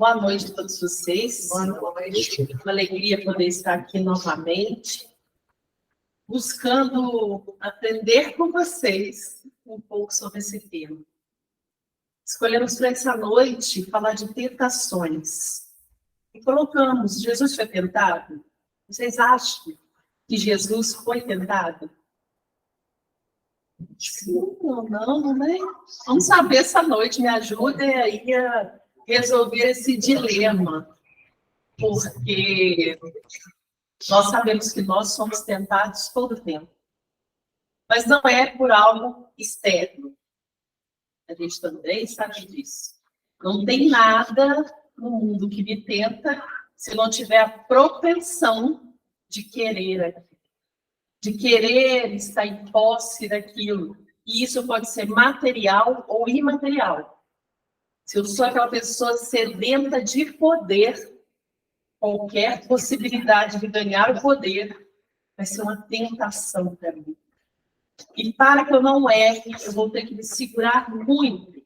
Boa noite a todos vocês. Boa noite. Uma alegria poder estar aqui novamente, buscando aprender com vocês um pouco sobre esse tema. Escolhemos para essa noite falar de tentações. E colocamos, Jesus foi tentado? Vocês acham que Jesus foi tentado? Sim ou não, né? Vamos saber essa noite, me ajudem aí a resolver esse dilema, porque nós sabemos que nós somos tentados todo o tempo, mas não é por algo externo. A gente também sabe disso. Não tem nada no mundo que me tenta se não tiver a propensão de querer estar em posse daquilo. E isso pode ser material ou imaterial. Se eu sou aquela pessoa sedenta de poder, qualquer possibilidade de ganhar o poder vai ser uma tentação para mim. E para que eu não erre, eu vou ter que me segurar muito.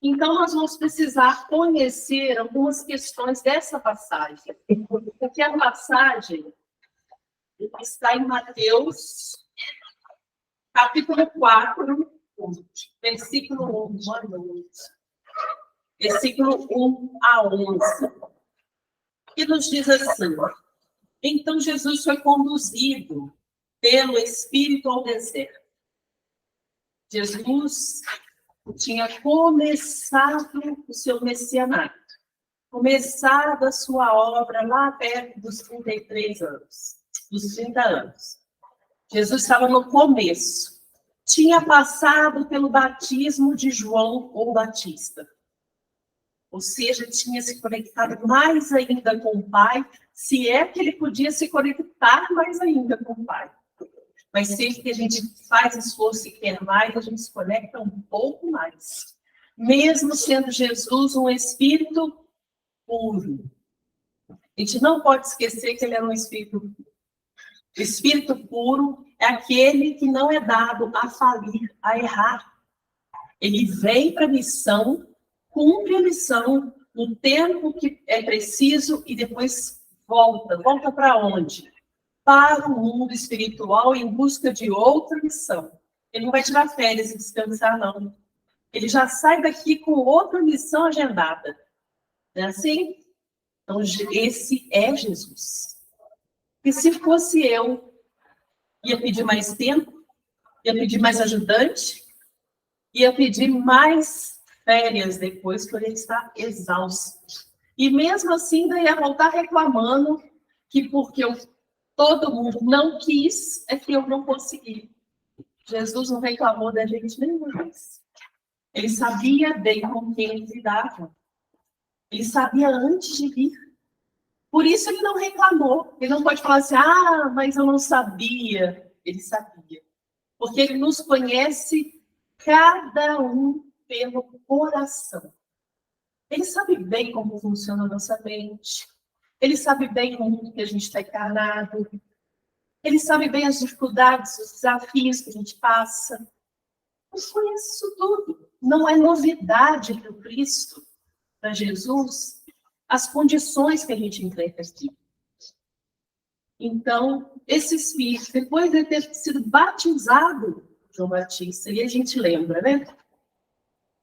Então, nós vamos precisar conhecer algumas questões dessa passagem. Porque a passagem está em Mateus, capítulo 4, versículo 1. Boa noite. Versículo 1 a 11, que nos diz assim: Então Jesus foi conduzido pelo Espírito ao deserto. Jesus tinha começado o seu messianato, começado a sua obra lá perto dos 33 anos, dos 30 anos. Jesus estava no começo. Tinha passado pelo batismo de João ou Batista. Ou seja, tinha se conectado mais ainda com o Pai, se é que ele podia se conectar mais ainda com o Pai. Mas sempre que a gente faz esforço e quer mais, a gente se conecta um pouco mais. Mesmo sendo Jesus um espírito puro. A gente não pode esquecer que ele era um espírito puro. O espírito puro é aquele que não é dado a falir, a errar. Ele vem para a missão, cumpre a missão no tempo que é preciso e depois volta. Volta para onde? Para o mundo espiritual em busca de outra missão. Ele não vai tirar férias e descansar, não. Ele já sai daqui com outra missão agendada. Não é assim? Então, esse é Jesus. E se fosse eu, ia pedir mais tempo, ia pedir mais ajudante, ia pedir mais férias depois, que ele está exausto. E mesmo assim, ainda ia voltar reclamando que porque todo mundo não quis, é que eu não consegui. Jesus não reclamou da gente nenhuma vez. Ele sabia bem com quem ele lidava. Ele sabia antes de vir. Por isso ele não reclamou. Ele não pode falar assim, mas eu não sabia. Ele sabia. Porque ele nos conhece cada um pelo coração. Ele sabe bem como funciona a nossa mente. Ele sabe bem o mundo que a gente está encarnado. Ele sabe bem as dificuldades, os desafios que a gente passa. Ele conhece isso tudo. Não é novidade para o Cristo, para Jesus, as condições que a gente enfrenta aqui. Então, esse Espírito, depois de ter sido batizado, João Batista, e a gente lembra, né?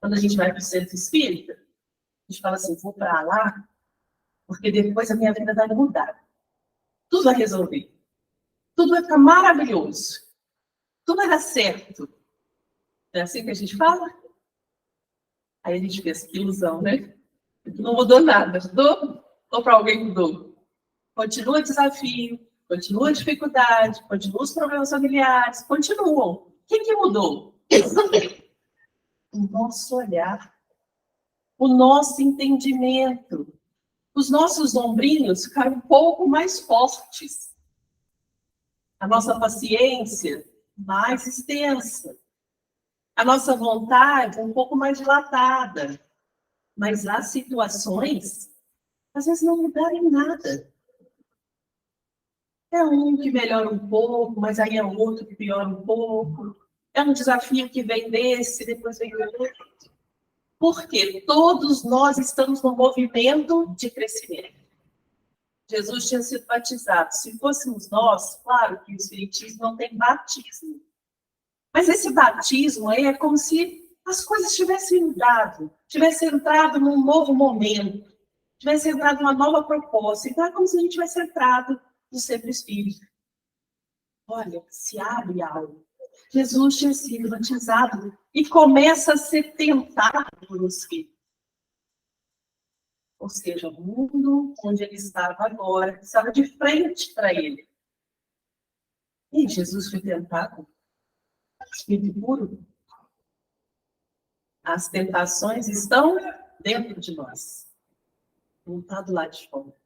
Quando a gente vai para o centro espírita, a gente fala assim, vou para lá, porque depois a minha vida vai mudar. Tudo vai resolver. Tudo vai ficar maravilhoso. Tudo vai dar certo. É assim que a gente fala? Aí a gente pensa, que ilusão, né? Não mudou nada. Mudou? Ou para alguém mudou? Continua o desafio, continua a dificuldade, continua os problemas familiares, continuam. O que mudou? O nosso olhar, o nosso entendimento. Os nossos ombrinhos ficaram um pouco mais fortes. A nossa paciência mais extensa. A nossa vontade um pouco mais dilatada. Mas as situações, às vezes, não mudaram em nada. É um que melhora um pouco, mas aí é outro que piora um pouco. É um desafio que vem desse, depois vem do outro. Porque todos nós estamos no movimento de crescimento. Jesus tinha sido batizado. Se fôssemos nós, claro que o Espiritismo não tem batismo. Mas esse batismo aí é como se as coisas tivessem mudado, tivessem entrado num novo momento, tivessem entrado numa nova proposta. Então é como se a gente tivesse entrado no Sempre Espírito. Olha, se abre algo. Jesus tinha sido batizado e começa a ser tentado por Espírito. Ou seja, o mundo onde ele estava agora estava de frente para ele. E Jesus foi tentado. Espírito puro. As tentações estão dentro de nós. Não está do lado de fora.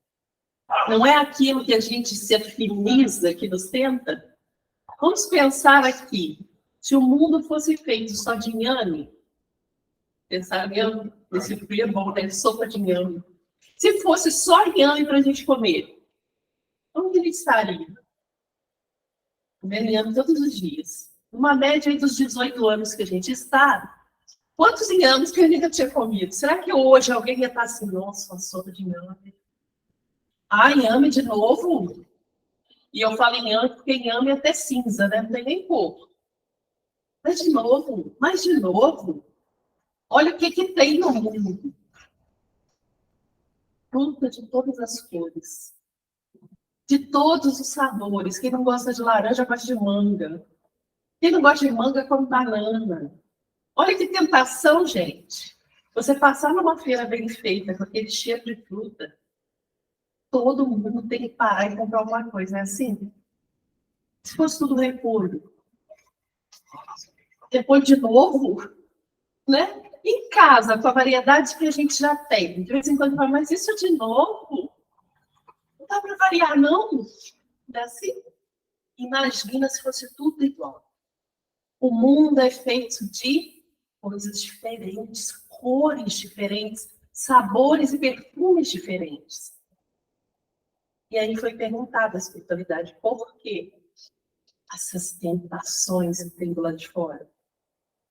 Não é aquilo que a gente se afiniza que nos tenta. Vamos pensar aqui. Se o mundo fosse feito só de inhame, pensar inhame, esse frio é bom, né? Sopa de inhame. Se fosse só inhame para a gente comer, onde ele estaria? Comendo inhame todos os dias. Uma média aí dos 18 anos que a gente está, quantos inhames que a gente tinha comido? Será que hoje alguém ia estar assim, nossa, uma sopa de inhame? Ah, inhame de novo? E eu falo inhame porque inhame é até cinza, né? Não tem nem cor. Mas de novo. Olha o que tem no mundo. Fruta de todas as cores. De todos os sabores. Quem não gosta de laranja, gosta de manga. Quem não gosta de manga, come banana. Olha que tentação, gente. Você passar numa feira bem feita, com aquele cheiro de fruta, todo mundo tem que parar e comprar alguma coisa, é assim? Se fosse tudo repolho. Depois de novo, né? Em casa, com a variedade que a gente já tem. De vez em quando fala, mas isso de novo? Não dá para variar, não? Não é assim? Imagina se fosse tudo igual. O mundo é feito de coisas diferentes, cores diferentes, sabores e perfumes diferentes. E aí foi perguntada a espiritualidade, por que essas tentações que tem do lado de fora?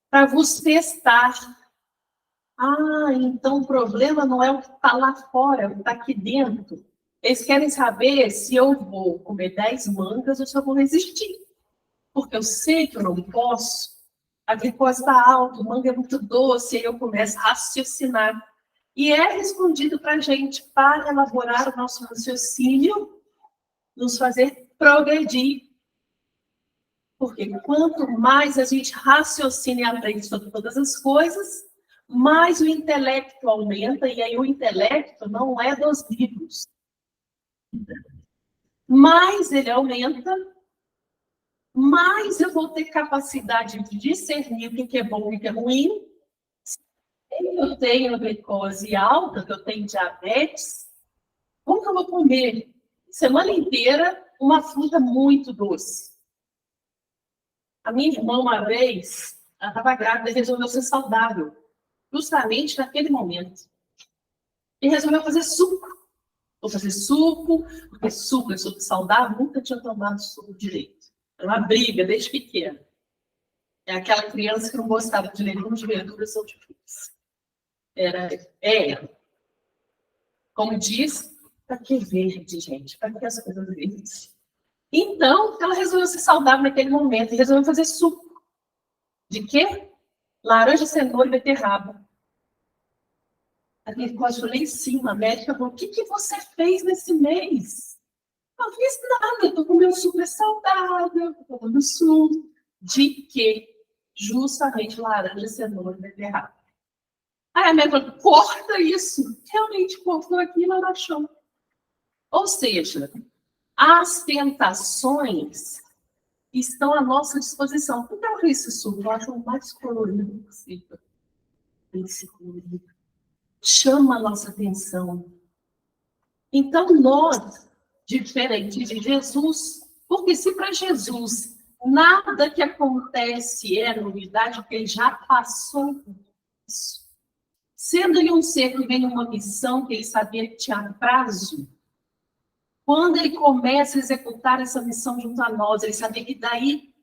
Para vos testar. Ah, então o problema não é o que está lá fora, é o que está aqui dentro. Eles querem saber se eu vou comer 10 mangas ou se eu vou resistir. Porque eu sei que eu não posso. A glicose está alta, o manga é muito doce, aí eu começo a raciocinar. E é respondido para a gente para elaborar o nosso raciocínio, nos fazer progredir. Porque quanto mais a gente raciocina e aprende sobre todas as coisas, mais o intelecto aumenta, e aí o intelecto não é dos livros. Mais ele aumenta, mais eu vou ter capacidade de discernir o que é bom e o que é ruim. Se eu tenho glicose alta, que eu tenho diabetes, como que eu vou comer semana inteira uma fruta muito doce? A minha irmã, uma vez, ela estava grávida e resolveu ser saudável, justamente naquele momento. E resolveu fazer suco. Vou fazer suco, porque suco é suco saudável, nunca tinha tomado suco direito. Era uma briga desde pequena. É aquela criança que não gostava de legumes, de verduras ou de frutas. Era. Como diz, para que verde, gente? Para que as coisas verdes? Então, ela resolveu ser saudável naquele momento e resolveu fazer suco. De quê? Laranja, cenoura e beterraba. A glicose foi lá em cima. A médica falou, o que você fez nesse mês? Não fiz nada, estou comendo super saudável, estou comendo suco. De quê? Justamente laranja, cenoura e beterraba. Aí a médica falou, corta isso. Realmente cortou aquilo, ela achou. Ou seja, as tentações estão à nossa disposição. Por que eu fiz esse suco? Eu acho o mais colorido possível. Esse colorido. Chama a nossa atenção. Então, nós, diferente de Jesus, porque se para Jesus nada que acontece é novidade, porque ele já passou por isso. Sendo ele um ser que vem uma missão que ele sabia que tinha prazo, quando ele começa a executar essa missão junto a nós, ele sabia que daí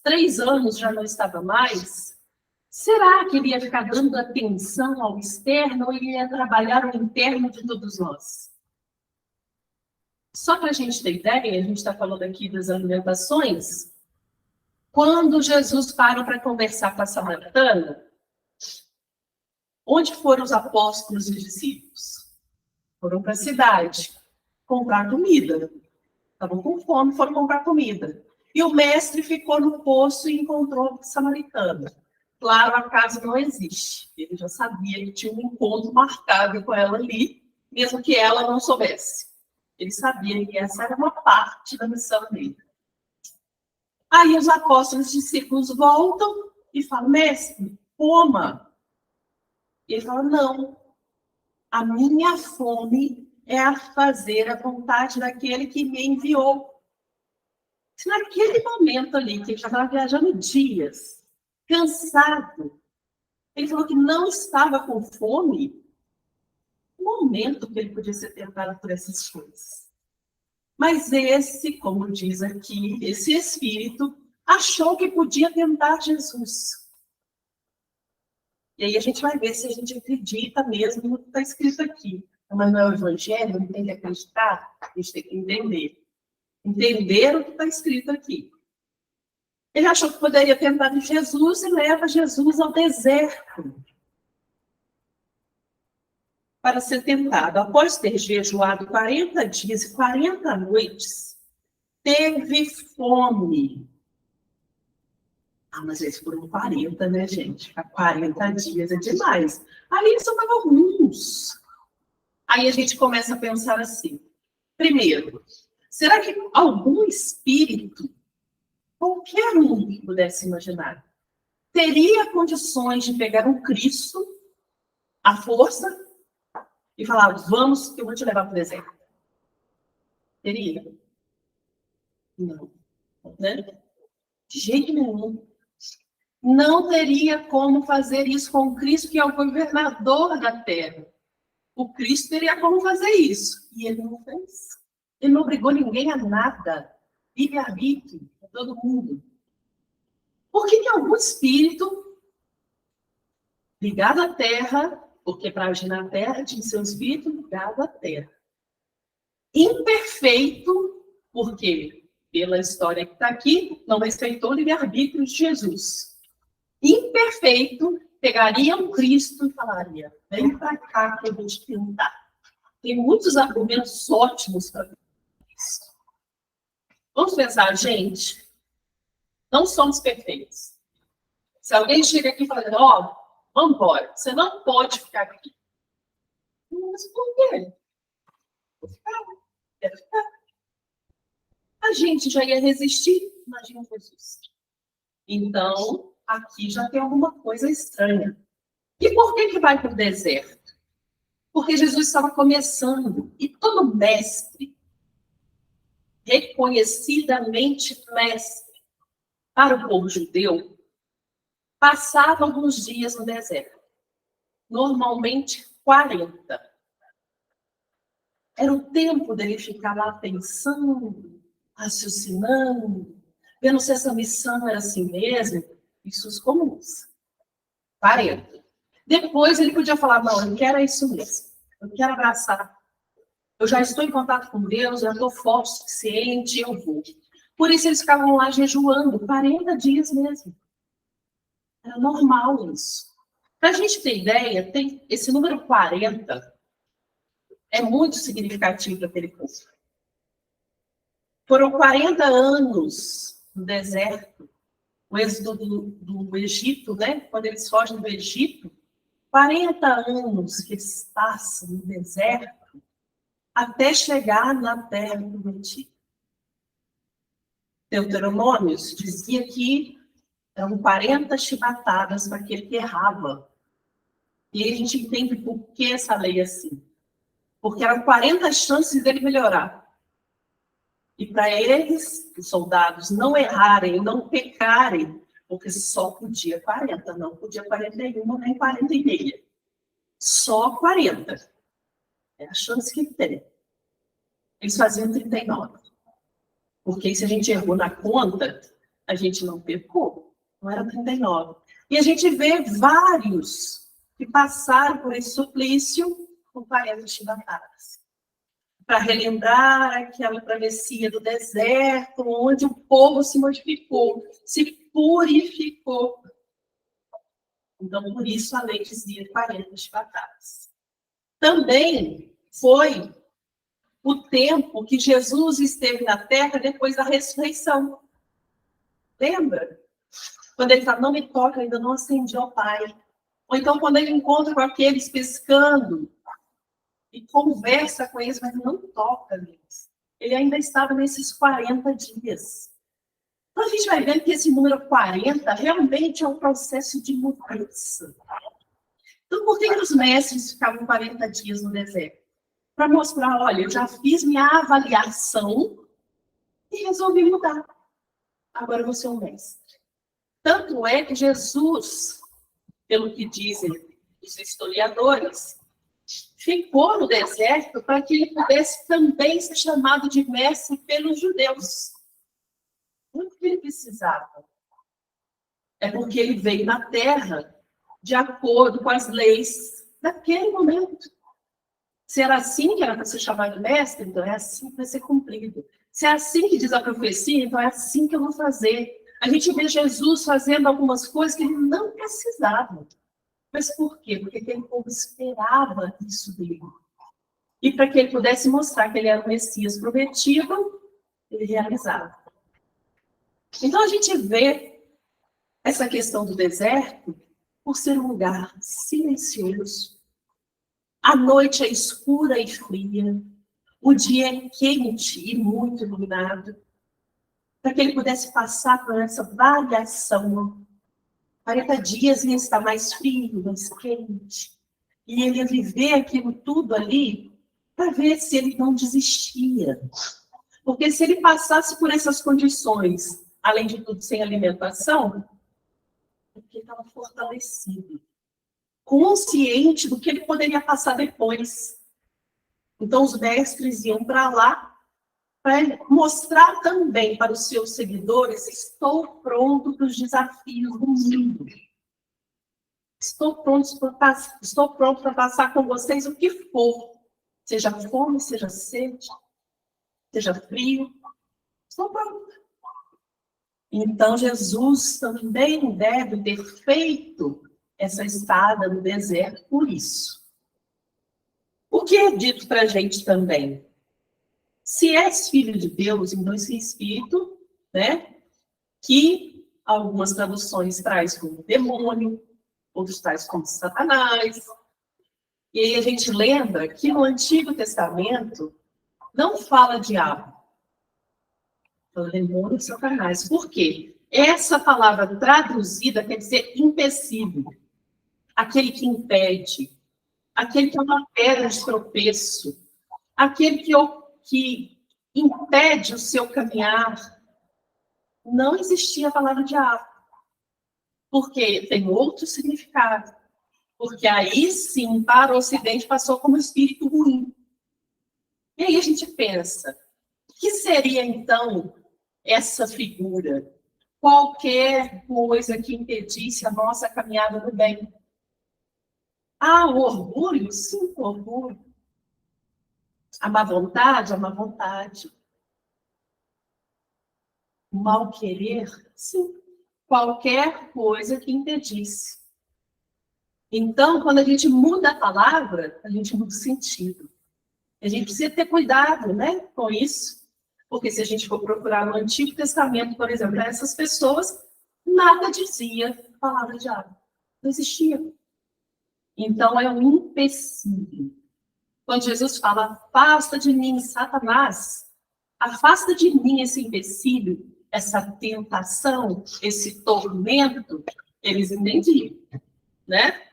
3 anos já não estava mais, Será que ele ia ficar dando atenção ao externo ou ele ia trabalhar o interno de todos nós? Só para a gente ter ideia, a gente está falando aqui das alimentações. Quando Jesus para conversar com a samaritana, onde foram os apóstolos e discípulos? Foram para a cidade comprar comida. Estavam com fome, foram comprar comida. E o mestre ficou no poço e encontrou a samaritana. Claro, a casa não existe. Ele já sabia que tinha um encontro marcado com ela ali, mesmo que ela não soubesse. Ele sabia que essa era uma parte da missão dele. Aí os apóstolos e discípulos voltam e falam, mestre, coma. E ele fala, não, a minha fome é a fazer a vontade daquele que me enviou. Naquele momento ali, que ele já estava viajando dias, cansado, ele falou que não estava com fome, no momento que ele podia ser tentado por essas coisas. Mas esse, como diz aqui, esse espírito achou que podia tentar Jesus. E aí a gente vai ver se a gente acredita mesmo no que está escrito aqui. Mas não é o evangelho, não tem que acreditar, a gente tem que entender. Entender o que está escrito aqui. Ele achou que poderia tentar Jesus e leva Jesus ao deserto para ser tentado. Após ter jejuado 40 dias e 40 noites, teve fome. Ah, mas eles foram 40, né, gente? Ficar 40 dias é demais. Aí só estavam alguns. Aí a gente começa a pensar assim. Primeiro, será que algum espírito, qualquer um que pudesse imaginar, teria condições de pegar um Cristo, à força, e falar, vamos, que eu vou te levar para o deserto? Teria? Não. Né? De jeito nenhum. Não teria como fazer isso com o Cristo, que é o governador da terra. O Cristo teria como fazer isso. E ele não fez. Ele não obrigou ninguém a nada. Livre-arbítrio para todo mundo. Por que algum espírito ligado à terra, porque para agir na terra tinha que ser um espírito ligado à terra, imperfeito, porque, pela história que está aqui, não respeitou o livre-arbítrio de Jesus. Imperfeito, pegaria um Cristo e falaria, vem para cá que eu vou te tentar. Tem muitos argumentos ótimos para isso. Vamos pensar, gente, não somos perfeitos. Se alguém chega aqui falando, ó, vamos embora, você não pode ficar aqui. Mas por quê? Vou ficar, quero ficar. A gente já ia resistir, imagina Jesus. Então, aqui já tem alguma coisa estranha. E por que vai para o deserto? Porque Jesus estava começando, e todo mestre, reconhecidamente mestre, para o povo judeu, passava alguns dias no deserto. Normalmente 40. Era o tempo dele ficar lá pensando, raciocinando, vendo se essa missão era assim mesmo, isso os comuns. 40. Depois ele podia falar, não, eu quero isso mesmo, eu quero abraçar. Eu já estou em contato com Deus, já estou forte o suficiente, eu vou. Por isso eles ficavam lá jejuando, 40 dias mesmo. Era normal isso. Para a gente ter ideia, tem esse número 40 é muito significativo para aquele povo. Foram 40 anos no deserto, o êxodo do Egito, né? Quando eles fogem do Egito, 40 anos que eles passam no deserto até chegar na terra prometida. Deuteronômios dizia que eram 40 chibatadas para aquele que errava. E aí a gente entende por que essa lei é assim. Porque eram 40 chances dele melhorar. E para eles, os soldados, não errarem, não pecarem, porque só podia 40, não podia 41, nem 46. Só 40. É a chance que tem. Eles faziam 39. Porque se a gente errou na conta, a gente não pecou. não era 39. E a gente vê vários que passaram por esse suplício com 40 chibatadas. Para relembrar aquela travessia do deserto, onde o povo se modificou, se purificou. Então, por isso a lei dizia 40 chibatadas. Também foi o tempo que Jesus esteve na terra depois da ressurreição. Lembra? Quando ele fala, não me toca, ainda não ascendi ao Pai. Ou então, quando ele encontra com aqueles pescando e conversa com eles, mas não toca neles. Ele ainda estava nesses 40 dias. Então, a gente vai vendo que esse número 40 realmente é um processo de mudança. Então, por que os mestres ficavam 40 dias no deserto? Para mostrar, olha, eu já fiz minha avaliação e resolvi mudar. Agora eu vou ser um mestre. Tanto é que Jesus, pelo que dizem os historiadores, ficou no deserto para que ele pudesse também ser chamado de mestre pelos judeus. Não que ele precisava. É porque ele veio na terra de acordo com as leis daquele momento. Se era assim que era para ser chamado de mestre, então é assim que vai ser cumprido. Se é assim que diz a profecia, então é assim que eu vou fazer. A gente vê Jesus fazendo algumas coisas que ele não precisava. Mas por quê? Porque aquele povo esperava isso dele. E para que ele pudesse mostrar que ele era o Messias prometido, ele realizava. Então a gente vê essa questão do deserto por ser um lugar silencioso. A noite é escura e fria. O dia é quente e muito iluminado. Para que ele pudesse passar por essa variação. 40 dias ia estar mais frio, mais quente. E ele ia viver aquilo tudo ali para ver se ele não desistia. Porque se ele passasse por essas condições, além de tudo sem alimentação, porque ele estava fortalecido, consciente do que ele poderia passar depois. Então os mestres iam para lá para mostrar também para os seus seguidores: estou pronto para os desafios do mundo. Estou pronto para passar com vocês o que for. Seja fome, seja sede, seja frio. Estou pronto. Então, Jesus também deve ter feito essa estada no deserto por isso. O que é dito para a gente também? Se és filho de Deus, então esse espírito, né, que algumas traduções traz como demônio, outros traz como Satanás. E aí a gente lembra que no Antigo Testamento não fala diabo, fala demônio e Satanás. Por quê? Essa palavra traduzida quer dizer empecilho, aquele que impede, aquele que é uma pedra de tropeço, aquele que impede o seu caminhar. Não existia a palavra diabo, porque tem outro significado. Porque aí sim, para o Ocidente, passou como espírito ruim. E aí a gente pensa, o que seria então essa figura? Qualquer coisa que impedisse a nossa caminhada no bem. Ah, o orgulho? Sim, o orgulho. A má vontade? A má vontade. O mal querer? Sim. Qualquer coisa que impedisse. Então, quando a gente muda a palavra, a gente muda o sentido. A gente precisa ter cuidado, né, com isso. Porque se a gente for procurar no Antigo Testamento, por exemplo, essas pessoas, nada dizia a palavra diabo. Não existia. Então, é um empecilho. Quando Jesus fala, afasta de mim, Satanás, afasta de mim esse empecilho, essa tentação, esse tormento, eles entendiam, né?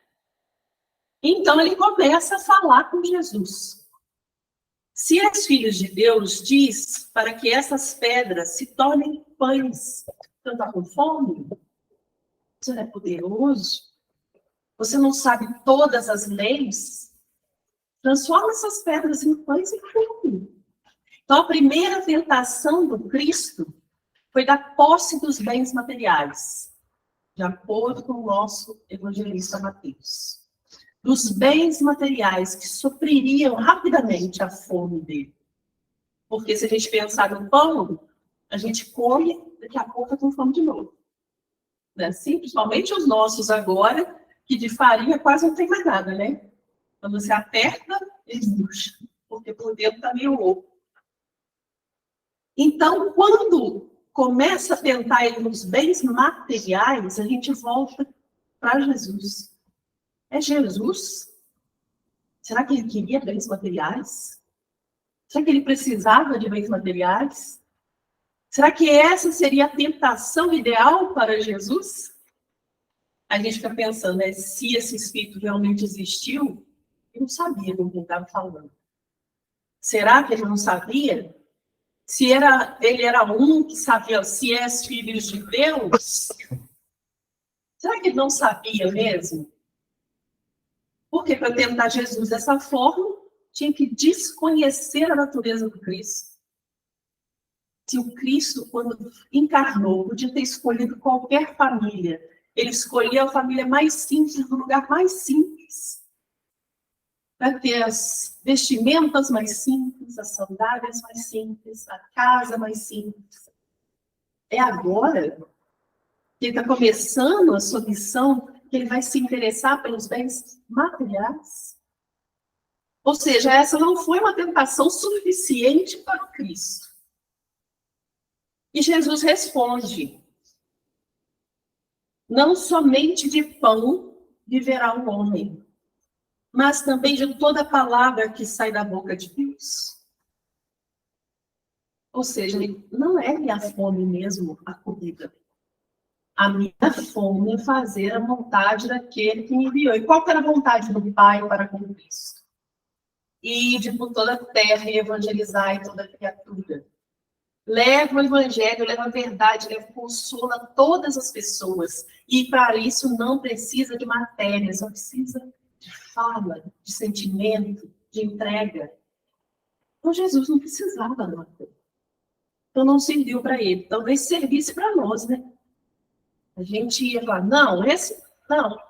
Então, ele começa a falar com Jesus. Se és filhos de Deus, diz para que essas pedras se tornem pães. Você está com fome? Você não é poderoso? Você não sabe todas as leis? Transforma essas pedras em pães e come. Então, a primeira tentação do Cristo foi da posse dos bens materiais. de acordo com o nosso evangelista Mateus, dos bens materiais que supririam rapidamente a fome dele. Porque se a gente pensar no pão, a gente come, daqui a pouco está com fome de novo. Não é assim? Principalmente os nossos agora, que de farinha quase não tem mais nada, né? Quando você aperta, ele murcha, porque por dentro está meio louco. Então, quando começa a tentar ir nos bens materiais, a gente volta para Jesus. É Jesus? Será que ele queria bens materiais? Será que ele precisava de bens materiais? Será que essa seria a tentação ideal para Jesus? A gente fica pensando, né, se esse espírito realmente existiu, ele não sabia com quem estava falando. Será que ele não sabia? Se ele era um que sabia se és filhos de Deus, será que ele não sabia mesmo? Porque para tentar Jesus dessa forma, tinha que desconhecer a natureza do Cristo. Se o Cristo, quando encarnou, podia ter escolhido qualquer família, ele escolheu a família mais simples, do lugar mais simples, para ter as vestimentas mais simples, as sandálias mais simples, a casa mais simples. É agora que ele está começando a sua missão, que ele vai se interessar pelos bens materiais. Ou seja, essa não foi uma tentação suficiente para o Cristo. E Jesus responde: não somente de pão viverá o homem, mas também de toda palavra que sai da boca de Deus. Ou seja, não é minha fome mesmo a comida. A minha fome é fazer a vontade daquele que me enviou. E qual era a vontade do Pai para com Cristo? Ide por toda a terra e evangelizai toda criatura. Leva o evangelho, leva a verdade, leva o consolo a todas as pessoas. E para isso não precisa de matéria, só precisa de fala, de sentimento, de entrega. Então Jesus não precisava da matéria. Então não serviu para ele. Talvez servisse para nós, né? A gente ia falar, não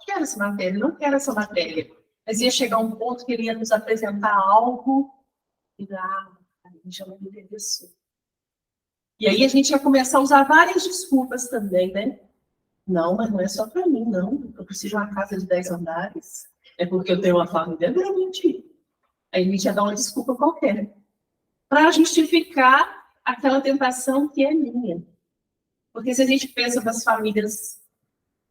quero essa matéria, não quero essa matéria. Mas ia chegar um ponto que ele ia nos apresentar algo e a gente já não interessou. E aí a gente ia começar a usar várias desculpas também, né? Não, mas não é só para mim, não. Eu preciso de uma casa de 10 andares. É porque eu tenho uma família grande. Aí a gente ia dar uma desculpa qualquer. Para justificar aquela tentação que é minha. Porque se a gente pensa nas famílias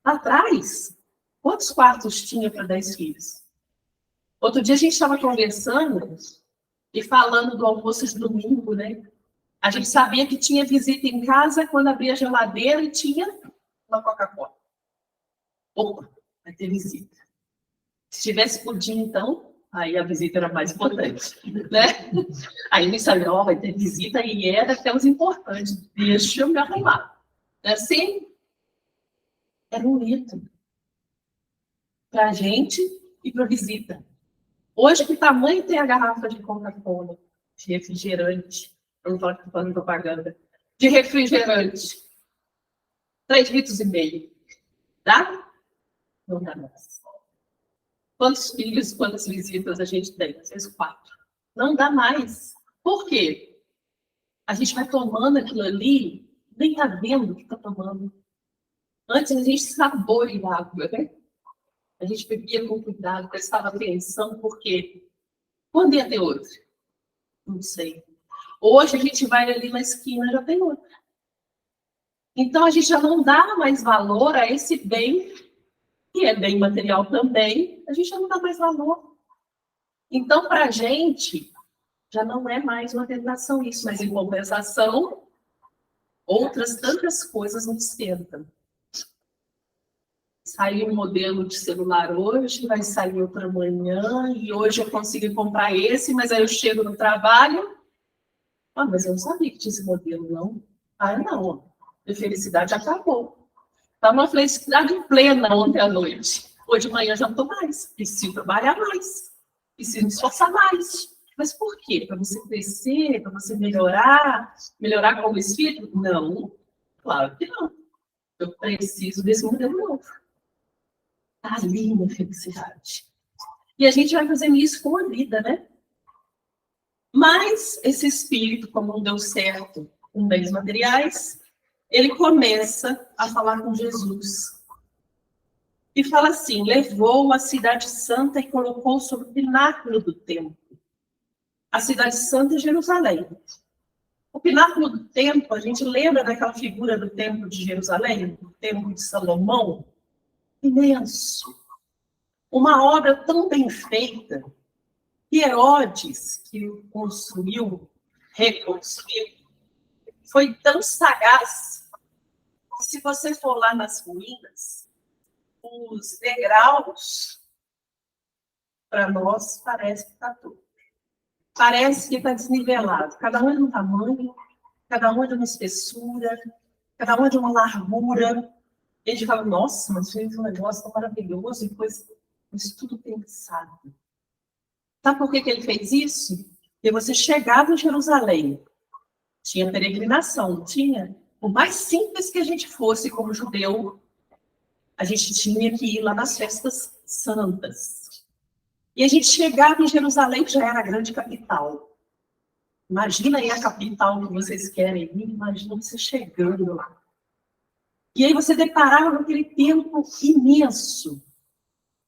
lá atrás, quantos quartos tinha para 10 filhos? Outro dia a gente estava conversando e falando do almoço de domingo, né? A gente sabia que tinha visita em casa quando abria a geladeira e tinha uma Coca-Cola. Opa, vai ter visita. Se tivesse pudim, então, aí a visita era mais importante, né? Aí a gente sabia, vai ter visita e era até os importantes. Deixa eu me arrumar. Assim, era um mito para a gente e para a visita. Hoje, que tamanho tem a garrafa de Coca-Cola, de refrigerante? Eu não estou fazendo propaganda. De refrigerante. 3,5 litros. Dá? Não dá mais. Quantos filhos, quantas visitas a gente tem? Às vezes 4. Não dá mais. Por quê? A gente vai tomando aquilo ali, nem está vendo o que está tomando. Antes a gente saboreava, né? A gente bebia com cuidado, prestava atenção, porque quando ia ter outro? Não sei. Hoje a gente vai ali na esquina, já tem outro. Então a gente já não dá mais valor a esse bem, que é bem material também, a gente já não dá mais valor. Então, para a gente, já não é mais uma tentação isso, mas em compensação, outras tantas coisas nos tentam. Saiu um modelo de celular hoje, vai sair outro amanhã, e hoje eu consigo comprar esse, mas aí eu chego no trabalho, mas eu não sabia que tinha esse modelo, não. Não, a felicidade acabou. Estava uma felicidade plena ontem à noite. Hoje de manhã já não estou mais, preciso trabalhar mais, preciso me esforçar mais. Mas por quê? Para você crescer, para você melhorar como espírito? Não, claro que não. Eu preciso desse modelo novo. Está ali na felicidade. E a gente vai fazendo isso com a vida, né? Mas esse espírito, como não deu certo com bens materiais, ele começa a falar com Jesus. E fala assim: levou a cidade santa e colocou sobre o pináculo do templo. A cidade santa é Jerusalém. O pináculo do templo, a gente lembra daquela figura do templo de Jerusalém, do templo de Salomão? Imenso. Uma obra tão bem feita que Herodes, que o construiu, reconstruiu, foi tão sagaz que, se você for lá nas ruínas, os degraus, para nós, parece que está tudo. Parece que está desnivelado. Cada um é de um tamanho, cada um é de uma espessura, cada um é de uma largura. E a gente fala, nossa, mas fez um negócio tão maravilhoso, e depois isso tudo pensado. Sabe por que ele fez isso? Porque você chegava em Jerusalém, tinha peregrinação, não tinha? Por mais simples que a gente fosse como judeu, a gente tinha que ir lá nas festas santas. E a gente chegava em Jerusalém, que já era a grande capital. Imagina aí a capital que vocês querem ir, imagina você chegando lá. E aí você deparava com aquele templo imenso.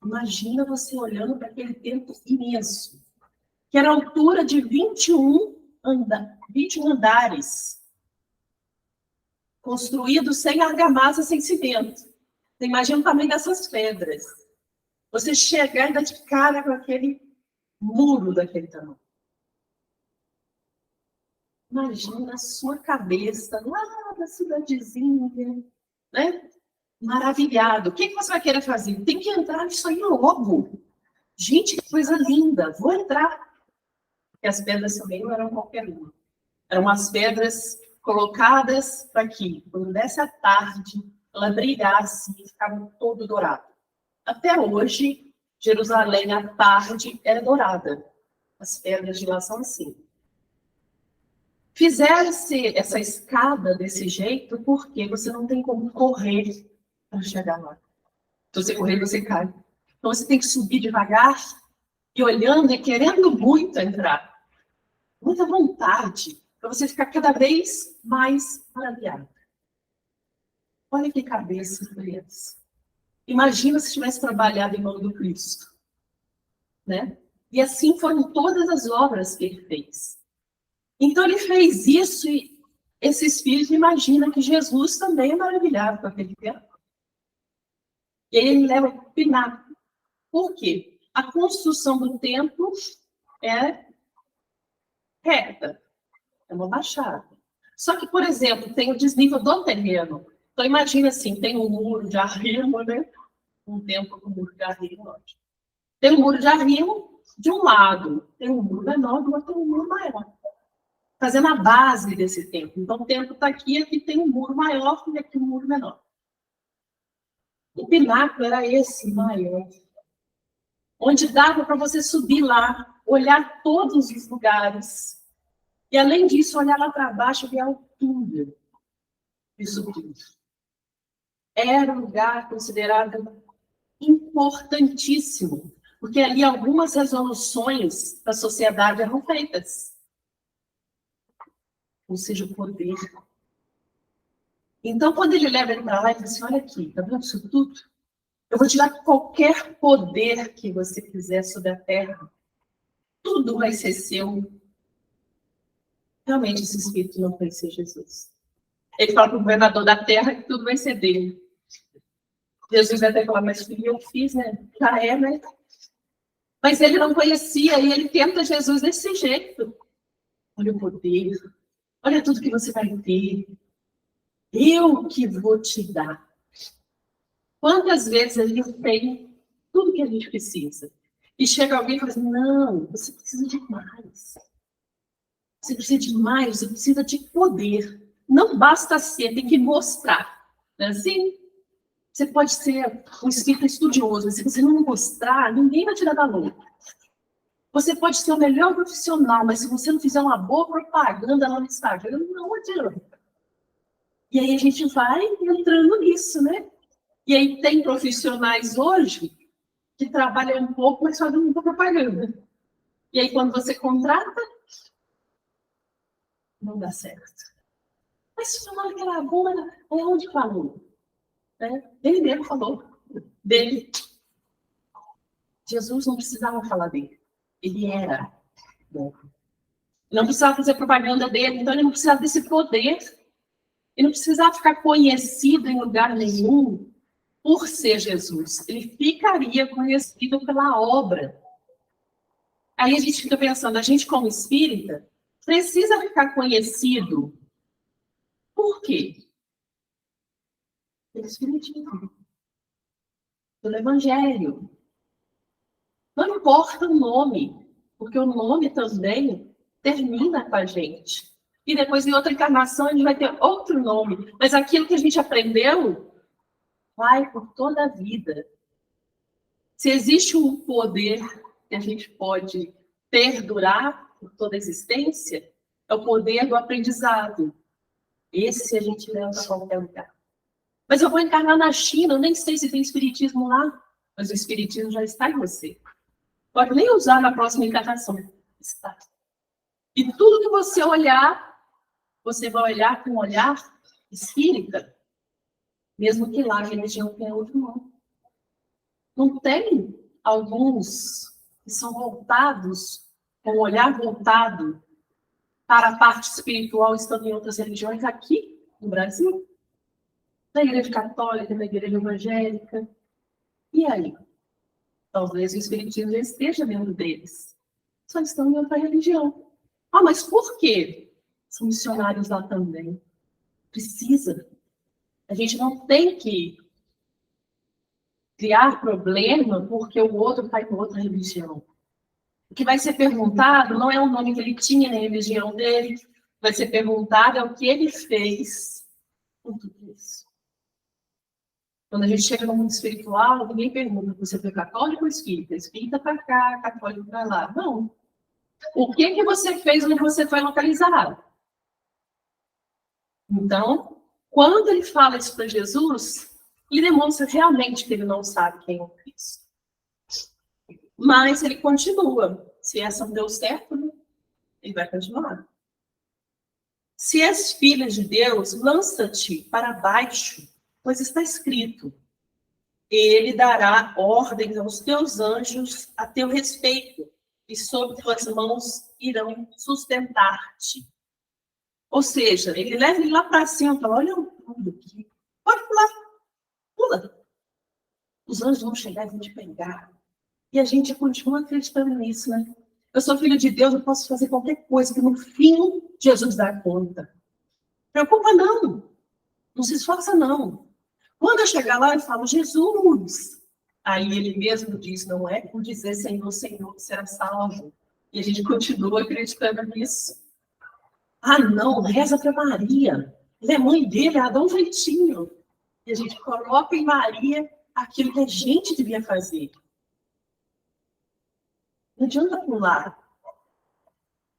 Imagina você olhando para aquele templo imenso, que era a altura de 21 andares, construído sem argamassa, sem cimento. Você imagina o tamanho dessas pedras. Você chegar e dar de cara com aquele muro daquele tamanho. Imagina a sua cabeça lá na cidadezinha, né? Maravilhado. O que você vai querer fazer? Tem que entrar nisso aí logo. Gente, que coisa linda. Vou entrar. Porque as pedras também não eram qualquer uma. Eram as pedras colocadas para que, quando desse a tarde, ela brilhasse e ficava todo dourado. Até hoje, Jerusalém, à tarde, era dourada. As pedras de lá são assim. Fizeram-se essa escada desse jeito porque você não tem como correr para chegar lá. Se você correr, você cai. Então, você tem que subir devagar e olhando e querendo muito entrar. Muita vontade, para você ficar cada vez mais maravilhado. Olha que cabeça deles. Imagina se tivesse trabalhado em nome do Cristo. Né? E assim foram todas as obras que ele fez. Então, ele fez isso e esse espírito imagina que Jesus também é maravilhado com aquele tempo. E aí ele leva para o pináculo. Por quê? A construção do templo é reta, é uma baixada. Só que, por exemplo, tem o desnível do terreno. Então, imagina assim, tem um muro de arrimo, né? Um templo com muro de arrimo. Tem um muro de arrimo de um lado, tem um muro menor, do outro tem um muro maior. Fazendo a base desse templo. Então, o templo está aqui, aqui tem um muro maior e aqui um muro menor. O pináculo era esse maior, onde dava para você subir lá, olhar todos os lugares. E, além disso, olhar lá para baixo e ver a altura disso tudo. Era um lugar considerado importantíssimo, porque ali algumas resoluções da sociedade eram feitas. Ou seja, o poder. Então, quando ele leva ele para lá, ele diz assim, olha aqui, tá vendo isso tudo? Eu vou te dar qualquer poder que você quiser sobre a terra. Tudo vai ser seu. Realmente, esse espírito não conhecia Jesus. Ele fala para o governador da terra que tudo vai ser dele. Jesus vai até falar, mas filho, eu fiz, né? Já é, né? Mas ele não conhecia e ele tenta Jesus desse jeito. Olha o poder. Olha tudo que você vai ter. Eu que vou te dar. Quantas vezes a gente tem tudo que a gente precisa? E chega alguém e fala assim, não, você precisa de mais. Você precisa de mais, você precisa de poder. Não basta ser, tem que mostrar. Não é assim? Você pode ser um espírito estudioso, mas se você não mostrar, ninguém vai te dar valor. Você pode ser o melhor profissional, mas se você não fizer uma boa propaganda lá no Instagram, não adianta. E aí a gente vai entrando nisso, né? E aí tem profissionais hoje que trabalham um pouco, mas fazem muita propaganda. E aí quando você contrata, não dá certo. Mas se falar que era bom, é onde falou? Né? Ele mesmo falou dele. Jesus não precisava falar dele. Ele era bom. Não precisava fazer propaganda dele, então ele não precisava desse poder. Ele não precisava ficar conhecido em lugar nenhum por ser Jesus. Ele ficaria conhecido pela obra. Aí a gente fica pensando, a gente como espírita precisa ficar conhecido. Por quê? Pelo espiritismo, pelo evangelho. Não importa o nome, porque o nome também termina com a gente. E depois, em outra encarnação, a gente vai ter outro nome. Mas aquilo que a gente aprendeu vai por toda a vida. Se existe um poder que a gente pode perdurar por toda a existência, é o poder do aprendizado. Esse a gente leva a qualquer lugar. Mas eu vou encarnar na China, eu nem sei se tem espiritismo lá, mas o espiritismo já está em você. Pode nem usar na próxima encarnação. Está. E tudo que você olhar, você vai olhar com um olhar espírita, mesmo que lá a religião tenha outro nome. Não tem alguns que são voltados, com o olhar voltado para a parte espiritual, estando em outras religiões, aqui no Brasil? Na igreja católica, na igreja evangélica. E aí? Talvez o espiritismo já esteja dentro deles. Só estão em outra religião. Ah, mas por quê? São missionários lá também. Precisa. A gente não tem que criar problema porque o outro está em outra religião. O que vai ser perguntado não é o nome que ele tinha na religião dele, vai ser perguntado é o que ele fez com tudo isso. Quando a gente chega no mundo espiritual, ninguém pergunta se você foi católico ou espírita. Espírita para cá, católico para lá. Não. O que você fez onde você foi localizado? Então, quando ele fala isso para Jesus, ele demonstra realmente que ele não sabe quem é o Cristo. Mas ele continua. Se essa não deu certo, ele vai continuar. Se és filha de Deus, lança-te para baixo, pois está escrito: ele dará ordens aos teus anjos a teu respeito, e sob tuas mãos irão sustentar-te. Ou seja, ele leva ele lá para cima e fala: olha o mundo aqui, pode pular, pula. Os anjos vão chegar e vão te pegar. E a gente continua acreditando nisso, né? Eu sou filho de Deus, eu posso fazer qualquer coisa, que no fim Jesus dá conta. Preocupa não. Não se esforça não. Quando eu chegar lá, eu falo: Jesus. Aí ele mesmo diz: não é por dizer Senhor, Senhor, que será salvo. E a gente continua acreditando nisso. Ah, não, reza para Maria. Ela é mãe dele, ela dá um jeitinho. E a gente coloca em Maria aquilo que a gente devia fazer. Não adianta pular.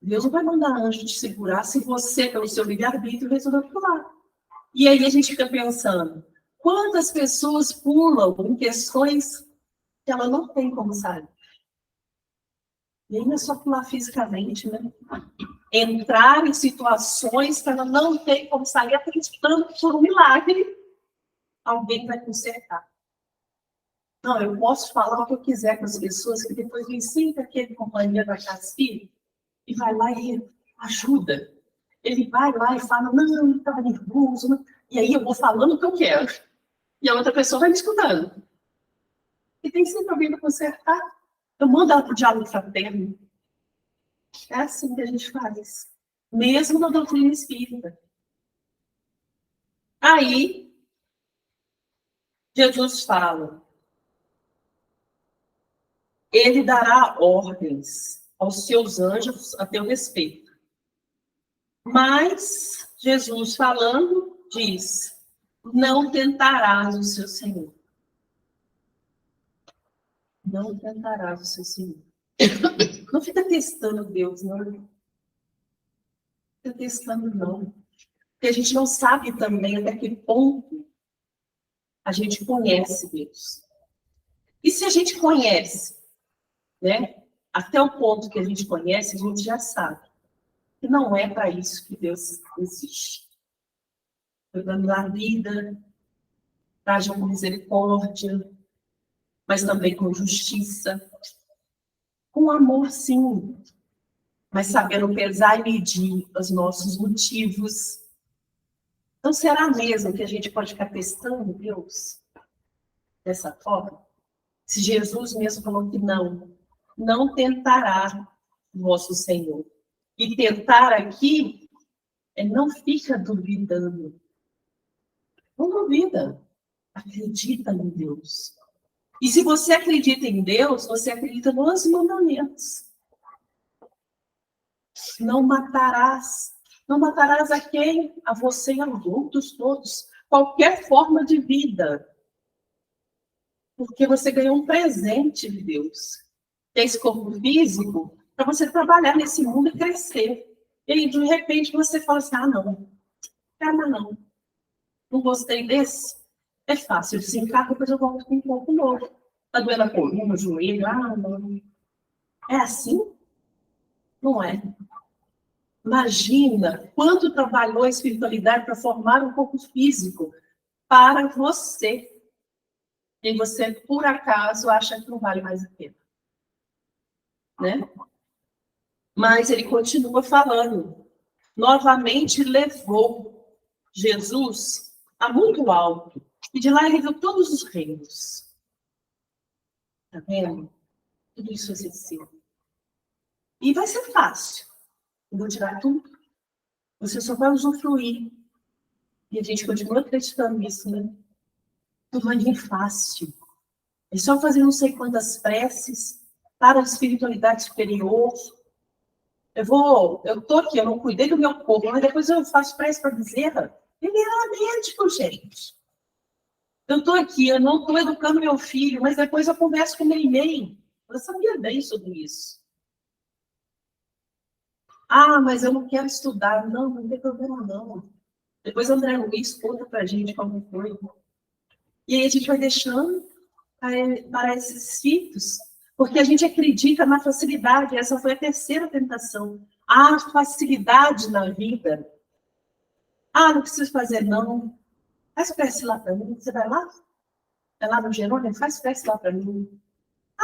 Deus não vai mandar anjo te segurar se você, pelo seu livre-arbítrio, resolver pular. E aí a gente fica pensando: quantas pessoas pulam em questões que ela não tem como saber? E aí não é só pular fisicamente, né? Entrar em situações que ela não tem como sair, acreditando que por um milagre alguém vai consertar. Não, eu posso falar o que eu quiser com as pessoas, que depois me sinta aquele companheiro da casa filha, e vai lá e ajuda. Ele vai lá e fala: não, ele estava nervoso. Não. E aí eu vou falando o que eu quero. E a outra pessoa vai me escutando. E tem sempre alguém para consertar. Eu mando ela para o diálogo fraterno. É assim que a gente faz. Mesmo na doutrina espírita. Aí, Jesus fala: ele dará ordens aos seus anjos a teu respeito. Mas, Jesus falando, diz: não tentarás o seu Senhor. Não tentarás o seu Senhor. Não fica testando Deus, não. Não fica testando, não. E a gente não sabe também até que ponto a gente conhece Deus. E se a gente conhece, né, até o ponto que a gente conhece, a gente já sabe que não é para isso que Deus existe. Foi dando a vida, traja com misericórdia, mas também com justiça, com amor, sim, mas sabendo pesar e medir os nossos motivos. Então, será mesmo que a gente pode ficar testando Deus dessa forma? Se Jesus mesmo falou que não tentará o vosso Senhor. E tentar aqui não fica duvidando. Não duvida. Acredita em Deus. E se você acredita em Deus, você acredita nos mandamentos. Não matarás. Não matarás a quem? A você e aos outros todos. Qualquer forma de vida. Porque você ganhou um presente de Deus. Que é esse corpo físico, para você trabalhar nesse mundo e crescer. E aí, de repente, você fala assim, não. Calma, não. Não gostei desse? É fácil, eu desencargo, depois eu volto com um corpo novo. Está doendo a coluna, o joelho, não. É assim? Não é. Imagina quanto trabalhou a espiritualidade para formar um corpo físico para você. E você, por acaso, acha que não vale mais a pena. Né? Mas ele continua falando. Novamente levou Jesus a muito alto. E de lá ele viu todos os reinos. Está vendo? Tudo isso existiu. E vai ser fácil. Eu vou tirar tudo. Você só vai usufruir. E a gente continua acreditando nisso, né? Tudo vai vir fácil. É só fazer não sei quantas preces para a espiritualidade superior. Eu tô aqui, eu não cuidei do meu corpo, mas depois eu faço prece para Bezerra. Ele era médico, gente. Eu estou aqui, eu não estou educando meu filho, mas depois eu converso com o Meimei. Eu sabia bem sobre isso. Mas eu não quero estudar. Não tem problema, não. Depois o André Luiz conta para a gente como foi. E aí a gente vai deixando para esses filhos, porque a gente acredita na facilidade. Essa foi a terceira tentação. A facilidade na vida. Não preciso fazer, não. Faz prece lá para mim. Você vai lá? Vai lá no Jerônimo? Faz prece lá para mim.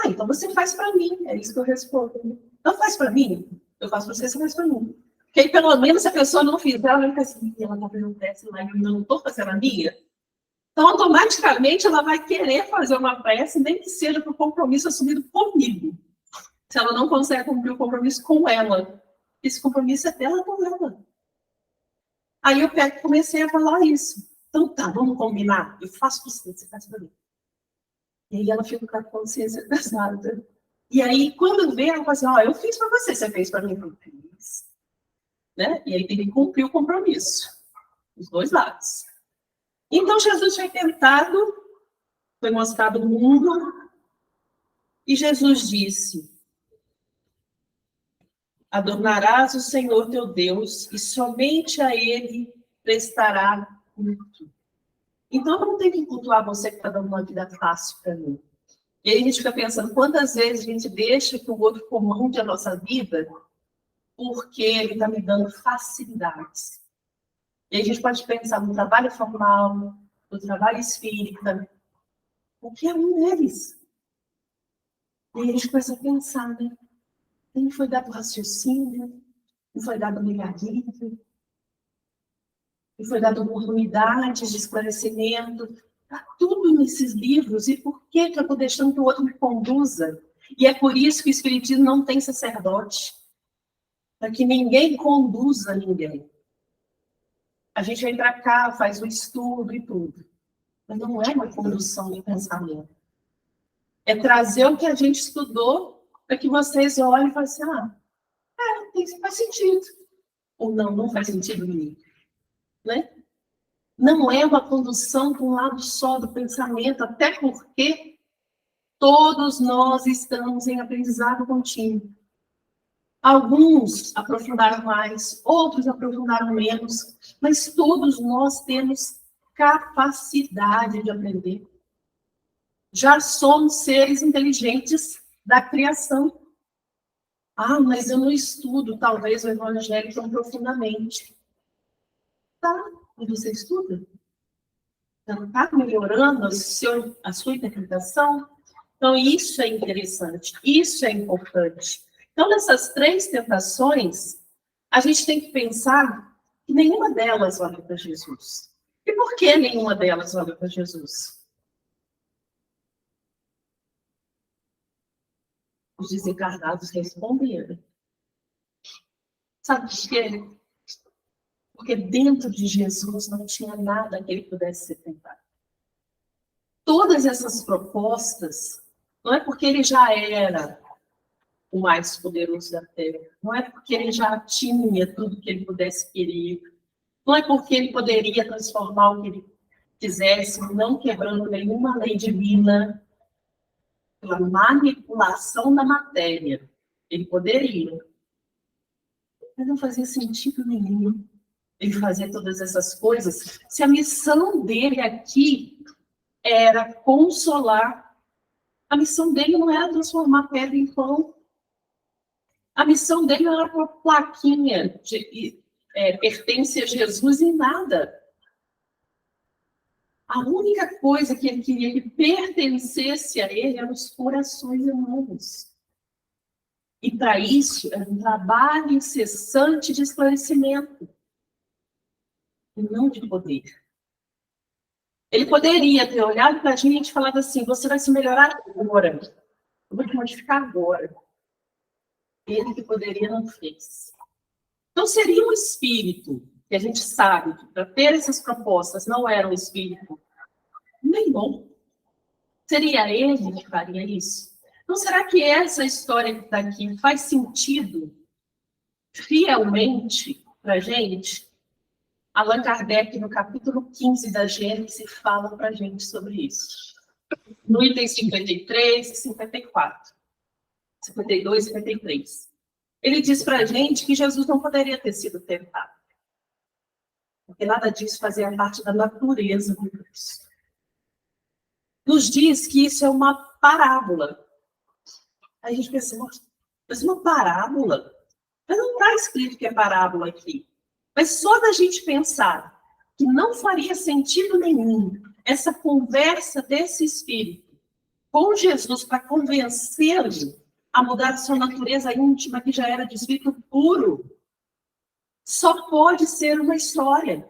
Então você faz para mim. É isso que eu respondo. Não faz para mim. Eu faço para você, você faz para mim. Porque aí, pelo menos, se a pessoa não fizer, ela vai ficar assim, ela está fazendo prece lá e eu não estou fazendo a minha. Então, automaticamente, ela vai querer fazer uma prece, nem que seja para o compromisso assumido comigo. Se ela não consegue cumprir o compromisso com ela. Esse compromisso é dela com ela. Aí eu comecei a falar isso. Então tá, vamos combinar. Eu faço para você faz para mim. E aí ela fica com a consciência pesada. E aí, quando vê, ela fala assim, eu fiz para você fez para mim, eu fiz. Né? E aí tem que cumprir o compromisso. Os dois lados. Então, Jesus foi tentado, foi mostrado no mundo, e Jesus disse, adorarás o Senhor teu Deus, e somente a Ele prestará culto. Então, eu não tenho que cultuar você que está dando uma vida fácil para mim. E aí a gente fica pensando, quantas vezes a gente deixa que o outro comande a nossa vida porque ele está me dando facilidades. E aí a gente pode pensar no trabalho formal, no trabalho espírita, qualquer um deles. E aí a gente começa a pensar, né? Não foi dado raciocínio, não foi dado livre-arbítrio, não foi dado oportunidades de esclarecimento. Está tudo nesses livros. E por que eu estou deixando que o outro me conduza? E é por isso que o Espiritismo não tem sacerdote. Para que ninguém conduza ninguém. A gente vem para cá, faz o estudo e tudo. Mas não é uma condução de pensamento. É trazer o que a gente estudou para que vocês olhem e falem assim, isso faz sentido. Ou não faz sentido nenhum. Né? Não é uma condução para um lado só do pensamento, até porque todos nós estamos em aprendizado contínuo. Alguns aprofundaram mais, outros aprofundaram menos, mas todos nós temos capacidade de aprender. Já somos seres inteligentes da criação. Ah, mas eu não estudo, talvez, o Evangelho tão profundamente. Tá, e você estuda? Não está melhorando a sua interpretação? Então, isso é interessante, isso é importante. Então, nessas 3 tentações, a gente tem que pensar que nenhuma delas valeu para Jesus. E por que nenhuma delas valeu para Jesus? Os desencarnados responderam. Sabe por quê? Porque dentro de Jesus não tinha nada que ele pudesse ser tentado. Todas essas propostas, não é porque ele já era o mais poderoso da Terra, não é porque ele já tinha tudo que ele pudesse querer, não é porque ele poderia transformar o que ele quisesse, não quebrando nenhuma lei divina, pela manipulação da matéria. Ele poderia, mas não fazia sentido nenhum ele fazer todas essas coisas, se a missão dele aqui era consolar. A missão dele não era transformar pedra em pão. A missão dele não era uma plaquinha de pertence a Jesus em nada. A única coisa que ele queria que pertencesse a ele eram os corações humanos. E para isso, era um trabalho incessante de esclarecimento, e não de poder. Ele poderia ter olhado para a gente e falado assim: você vai se melhorar agora, eu vou te modificar agora. Ele que poderia não fez. Então, seria um espírito, que a gente sabe que para ter essas propostas não era um espírito nem bom. Seria ele que faria isso? Então, será que essa história que está aqui faz sentido fielmente para a gente? Allan Kardec, no capítulo 15 da Gênesis, fala para a gente sobre isso. No item 53 e 54. 52 e 53. Ele diz para a gente que Jesus não poderia ter sido tentado. Porque nada disso fazia parte da natureza de Cristo. Nos diz que isso é uma parábola. Aí a gente pensa, mas uma parábola? Mas não está escrito que é parábola aqui. Mas só da gente pensar que não faria sentido nenhum essa conversa desse espírito com Jesus para convencê-lo a mudar a sua natureza íntima, que já era de espírito puro, só pode ser uma história.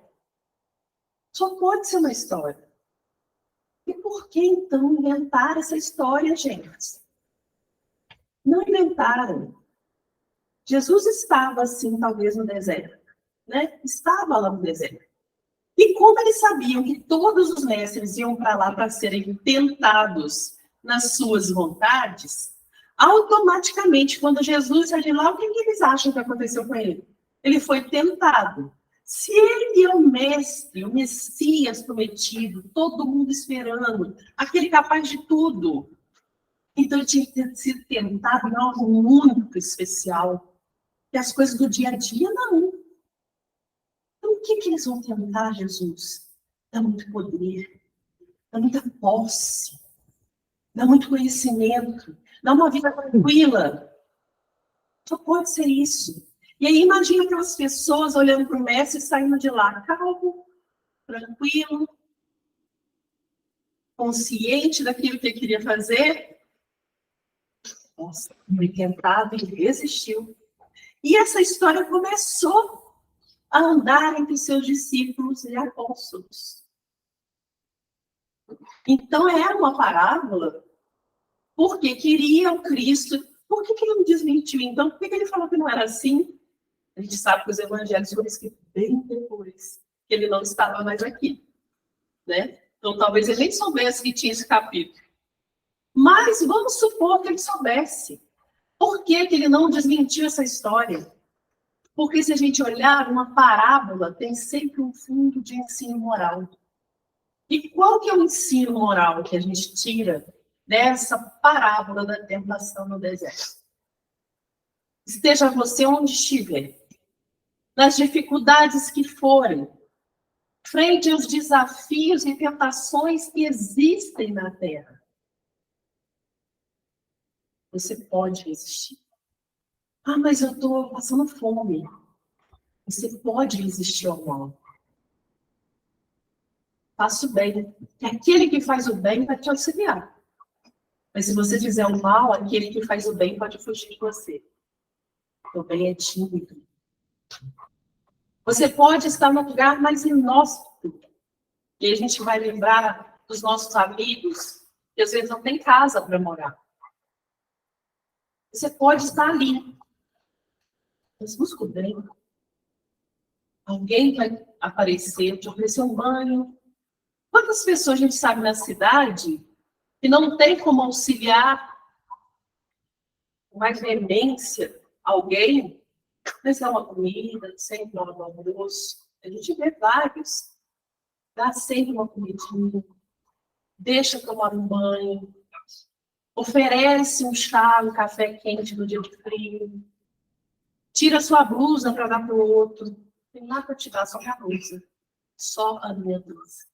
Só pode ser uma história. E por que, então, inventar essa história, gente? Não inventaram. Jesus estava, assim, talvez no deserto. Né? Estava lá no deserto. E como eles sabiam que todos os mestres iam para lá para serem tentados nas suas vontades, automaticamente, quando Jesus sai de lá, o que eles acham que aconteceu com ele? Ele foi tentado. Se ele é o mestre, o Messias prometido, todo mundo esperando, aquele capaz de tudo, então ele tinha que ter sido tentado em algo muito especial. E as coisas do dia a dia, não. Então, o que eles vão tentar, Jesus? Dá muito poder, dá muita posse, dá muito conhecimento, dá uma vida tranquila. Só pode ser isso. E aí, imagina aquelas pessoas olhando para o mestre e saindo de lá, calmo, tranquilo, consciente daquilo que ele queria fazer. Nossa, foi tentado e resistiu. E essa história começou a andar entre seus discípulos e apóstolos. Então, era uma parábola, porque queria o Cristo. Por que ele não desmentiu? Então, por que ele falou que não era assim? A gente sabe que os evangelhos foram escritos bem depois, que ele não estava mais aqui. Né? Então, talvez ele nem soubesse que tinha esse capítulo. Mas vamos supor que ele soubesse. Por que ele não desmentiu essa história? Porque se a gente olhar, uma parábola tem sempre um fundo de ensino moral. E qual que é o ensino moral que a gente tira dessa parábola da tentação no deserto? Esteja você onde estiver, nas dificuldades que forem, frente aos desafios e tentações que existem na Terra. Você pode resistir. Ah, mas eu estou passando fome. Você pode resistir ao mal. Faça o bem. Aquele que faz o bem vai te auxiliar. Mas se você fizer o mal, aquele que faz o bem pode fugir de você. O bem é tímido. Você pode estar no lugar mais inóspito. E a gente vai lembrar dos nossos amigos que às vezes não tem casa para morar. Você pode estar ali. Mas busca o bem. Alguém vai aparecer, te oferecer um banho. Quantas pessoas a gente sabe na cidade que não tem como auxiliar com mais veemência alguém, mas dá uma comida, sempre dá um almoço. A gente vê vários. Dá sempre uma comidinha, deixa tomar um banho, oferece um chá, um café quente no dia de frio, tira sua blusa para dar para o outro. Não tem nada para te dar, só a blusa. Só a minha blusa.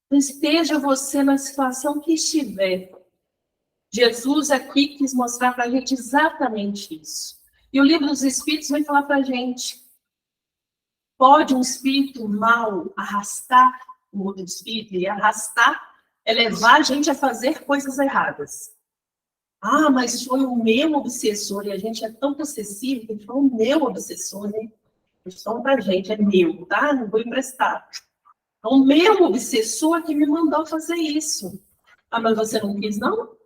Esteja você na situação que estiver. Jesus aqui quis mostrar para a gente exatamente isso. E o livro dos Espíritos vai falar para a gente. Pode um espírito mau arrastar o outro espírito? E arrastar é levar a gente a fazer coisas erradas. Ah, mas foi o meu obsessor. E a gente é tão possessivo que foi o meu obsessor, né? Questão para a gente, é meu, tá? Não vou emprestar. O meu obsessor que me mandou fazer isso. Ah, mas você não quis, não?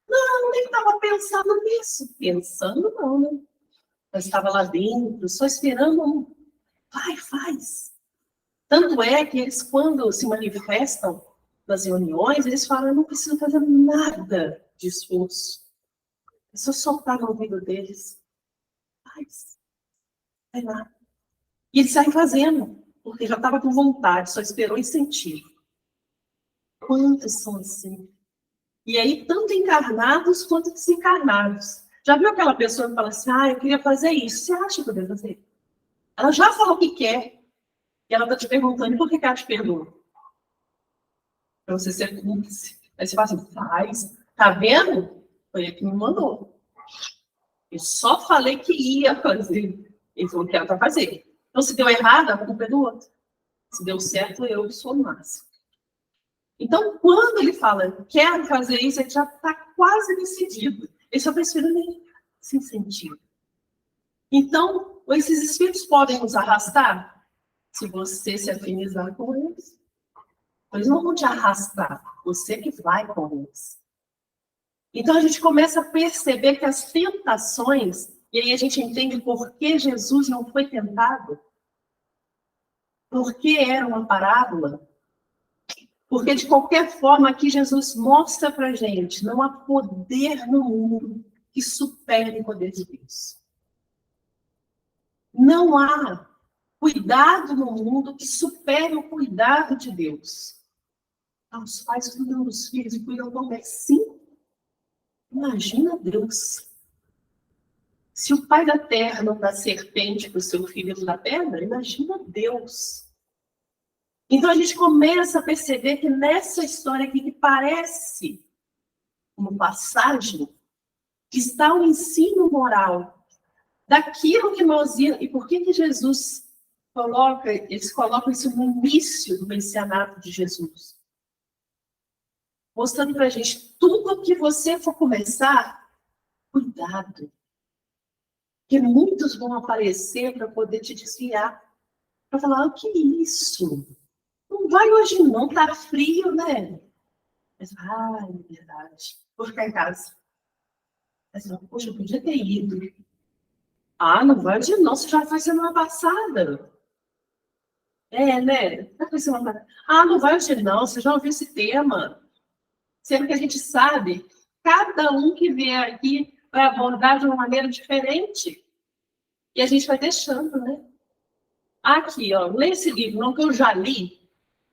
Não, nem estava pensando nisso. Pensando não, né? Eu estava lá dentro, só esperando um... Vai, faz. Tanto é que eles, quando se manifestam nas reuniões, eles falam, eu não preciso fazer nada de esforço. É só soltar no ouvido deles. Faz. Vai lá. E eles saem fazendo, porque já estava com vontade, só esperou e sentiu. Quantos são assim? E aí, tanto encarnados quanto desencarnados. Já viu aquela pessoa que fala assim, eu queria fazer isso. Você acha que eu devo fazer? Ela já falou que quer. E ela está te perguntando, e por que ela te pergunta? Para você ser cúmplice. Aí você fala assim, faz. Tá vendo? Foi ele que me mandou. Eu só falei que ia fazer. Ele falou que era para fazer. Então, se deu errado, a culpa é do outro. Se deu certo, eu sou o máximo. Então, quando ele fala, quero fazer isso, ele já está quase decidido. Ele só está esperando ele se sentir. Então, esses espíritos podem nos arrastar se você se afinizar com eles. Eles não vão te arrastar, você que vai com eles. Então, a gente começa a perceber que as tentações, e aí a gente entende por que Jesus não foi tentado, porque era uma parábola. Porque, de qualquer forma, aqui Jesus mostra para a gente, não há poder no mundo que supere o poder de Deus. Não há cuidado no mundo que supere o cuidado de Deus. Os pais cuidam dos filhos e cuidam do bem. Sim. Imagina Deus. Se o pai da terra não dá serpente para o seu filho da pedra, imagina Deus. Então a gente começa a perceber que nessa história aqui, que parece uma passagem, está o ensino moral daquilo que nós íamos. E por que Jesus eles colocam isso no início do messianato de Jesus? Mostrando para a gente, tudo que você for começar, cuidado. Porque muitos vão aparecer para poder te desviar. Para falar, o que é isso? Não vai hoje não, tá frio, né? Mas, é verdade. Vou ficar em casa. Mas, poxa, eu podia ter ido. Não vai hoje não, você já foi semana passada. Né? Foi semana passada. Não vai hoje não, você já ouviu esse tema. Sendo que a gente sabe, cada um que vier aqui vai abordar de uma maneira diferente. E a gente vai deixando, né? Aqui, ó, lê esse livro, não que eu já li.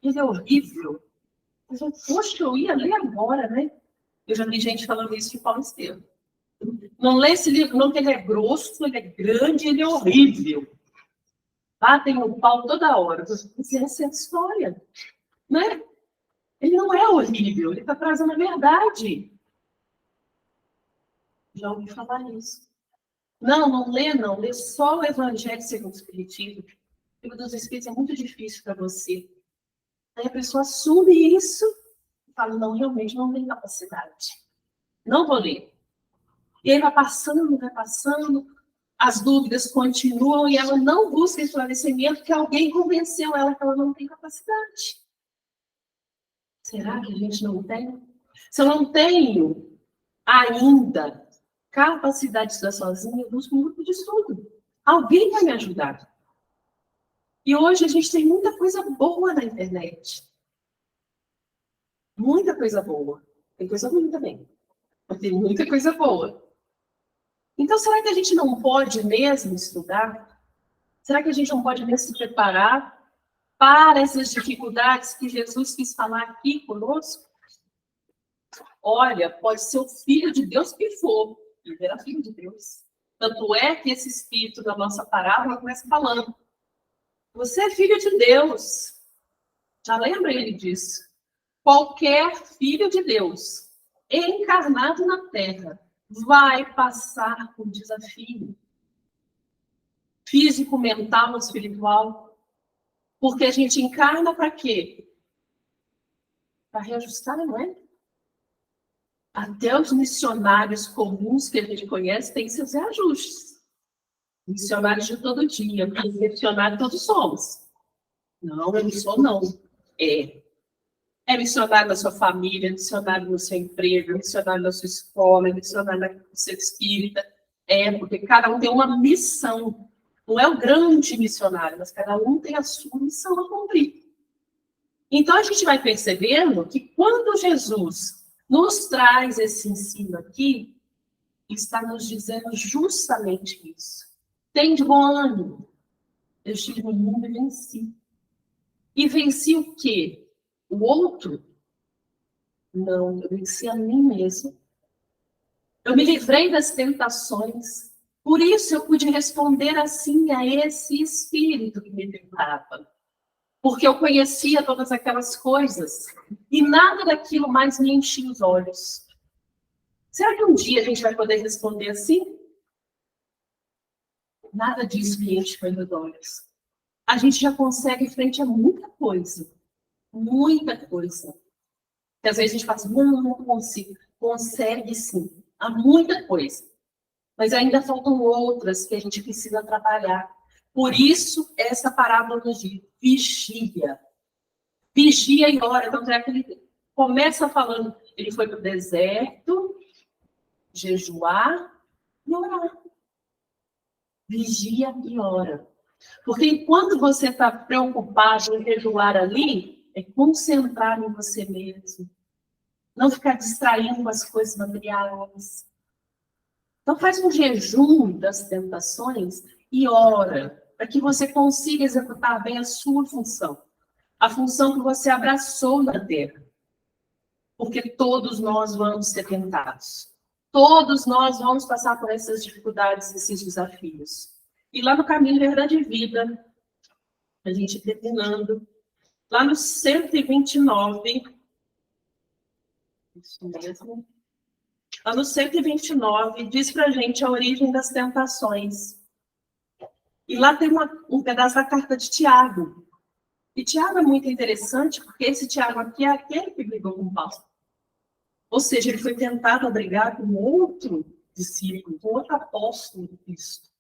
Ele é horrível. Mas, poxa, eu ia ler agora, né? Eu já vi gente falando isso de Paulo Estevam. Não lê esse livro, não, que ele é grosso, ele é grande, ele é horrível. Batem o pau toda hora. Essa é a história, né? Ele não é horrível, ele está trazendo a verdade. Já ouvi falar isso. Não lê, não. Lê só o Evangelho segundo o Espiritismo. O livro dos Espíritos é muito difícil para você. Aí a pessoa assume isso e fala, não, realmente não tem capacidade. Não vou ler. E aí vai passando, as dúvidas continuam e ela não busca esclarecimento porque alguém convenceu ela que ela não tem capacidade. Será que a gente não tem? Se eu não tenho ainda capacidade de estudar sozinha, eu busco um grupo de estudo. Alguém vai me ajudar. E hoje a gente tem muita coisa boa na internet. Muita coisa boa. Tem coisa ruim também. Mas tem muita coisa boa. Então, será que a gente não pode mesmo estudar? Será que a gente não pode mesmo se preparar para essas dificuldades que Jesus quis falar aqui conosco? Olha, pode ser o Filho de Deus que for. Ele era Filho de Deus. Tanto é que esse espírito da nossa parábola começa falando. Você é filho de Deus. Já lembra ele disso? Qualquer filho de Deus encarnado na Terra vai passar por desafio físico, mental, espiritual. Porque a gente encarna para quê? Para reajustar, não é? Até os missionários comuns que a gente conhece têm seus reajustes. Missionários de todo dia, missionários todos somos. Não, eu não sou, não. É missionário na sua família, missionário no seu emprego, missionário na sua escola, missionário no seu espírita. Porque cada um tem uma missão. Não é o grande missionário, mas cada um tem a sua missão a cumprir. Então, a gente vai percebendo que quando Jesus nos traz esse ensino aqui, está nos dizendo justamente isso. Tem de bom ânimo. Eu estive no mundo e venci. E venci o quê? O outro? Não, eu venci a mim mesmo. Eu me livrei das tentações. Por isso eu pude responder assim a esse espírito que me tentava. Porque eu conhecia todas aquelas coisas. E nada daquilo mais me enchia os olhos. Será que um dia a gente vai poder responder assim? Nada disso me enche os olhos. A gente já consegue frente a muita coisa. Muita coisa. Que às vezes a gente fala assim, não consigo. Consegue sim. Há muita coisa. Mas ainda faltam outras que a gente precisa trabalhar. Por isso, essa parábola nos diz, vigia. Vigia e ora. Então, é que ele começa falando, ele foi para o deserto, jejuar e orar. Vigia e ora. Porque enquanto você está preocupado em jejuar ali, é concentrar em você mesmo. Não ficar distraindo com as coisas materiais. Então faz um jejum das tentações e ora, para que você consiga executar bem a sua função. A função que você abraçou na Terra. Porque todos nós vamos ser tentados. Todos nós vamos passar por essas dificuldades, esses desafios. E lá no Caminho Verdade e Vida, a gente terminando, lá no 129, isso mesmo, lá no 129, diz para a gente a origem das tentações. E lá tem um pedaço da carta de Tiago. E Tiago é muito interessante, porque esse Tiago aqui é aquele que brigou com Paulo. Ou seja, ele foi tentado a brigar com outro discípulo, com outro apóstolo de Cristo.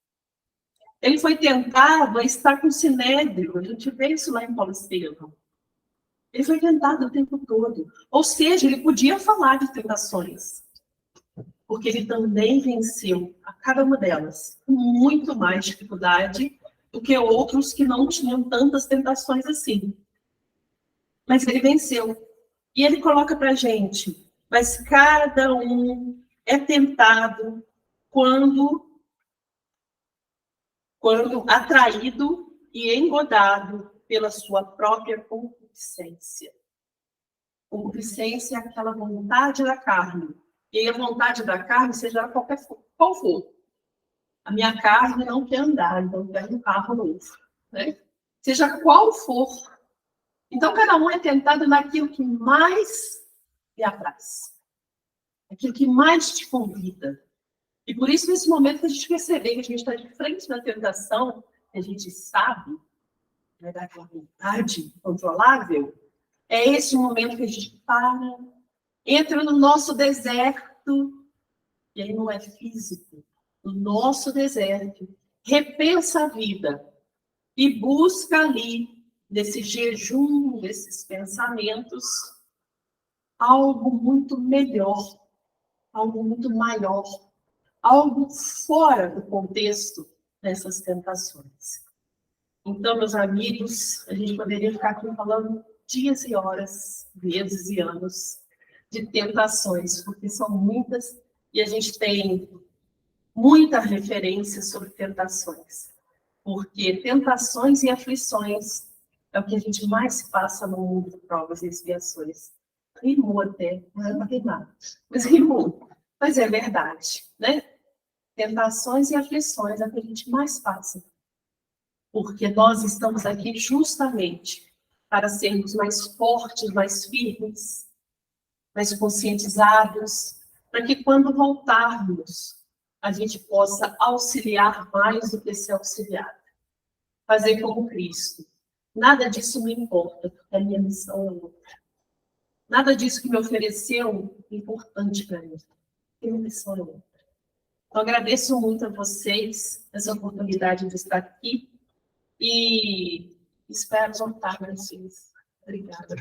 Ele foi tentado a estar com o Sinédrio. A gente vê isso lá em Paulo Estevão. Ele foi tentado o tempo todo. Ou seja, ele podia falar de tentações. Porque ele também venceu a cada uma delas com muito mais dificuldade do que outros que não tinham tantas tentações assim. Mas ele venceu. E ele coloca para a gente, mas cada um é tentado quando atraído e engodado pela sua própria concupiscência. Concupiscência é aquela vontade da carne, E aí a vontade da carne, seja qual for. A minha carne não quer andar, então eu quero um carro novo. Né? Seja qual for. Então, cada um é tentado naquilo que mais lhe apraz. Aquilo que mais te convida. E por isso, nesse momento que a gente perceber que a gente está de frente na tentação, a gente sabe, né, daquela vontade controlável, é esse momento que a gente para, entra no nosso deserto, e aí não é físico, no nosso deserto, repensa a vida e busca ali, nesse jejum, nesses pensamentos, algo muito melhor, algo muito maior, algo fora do contexto dessas tentações. Então, meus amigos, a gente poderia ficar aqui falando dias e horas, meses e anos de tentações, porque são muitas e a gente tem muita referência sobre tentações. Porque tentações e aflições é o que a gente mais passa no mundo de provas e expiações. Rimou até, não era para rimar, mas rimou. Mas é verdade, né? Tentações e aflições é o que a gente mais passa. Porque nós estamos aqui justamente para sermos mais fortes, mais firmes, mais conscientizados, para que quando voltarmos, a gente possa auxiliar mais do que ser auxiliado. Fazer como Cristo. Nada disso me importa, porque a minha missão é outra. Nada disso que me ofereceu é importante para mim. A minha missão é outra. Então, agradeço muito a vocês essa oportunidade de estar aqui e espero voltar para vocês. Obrigada.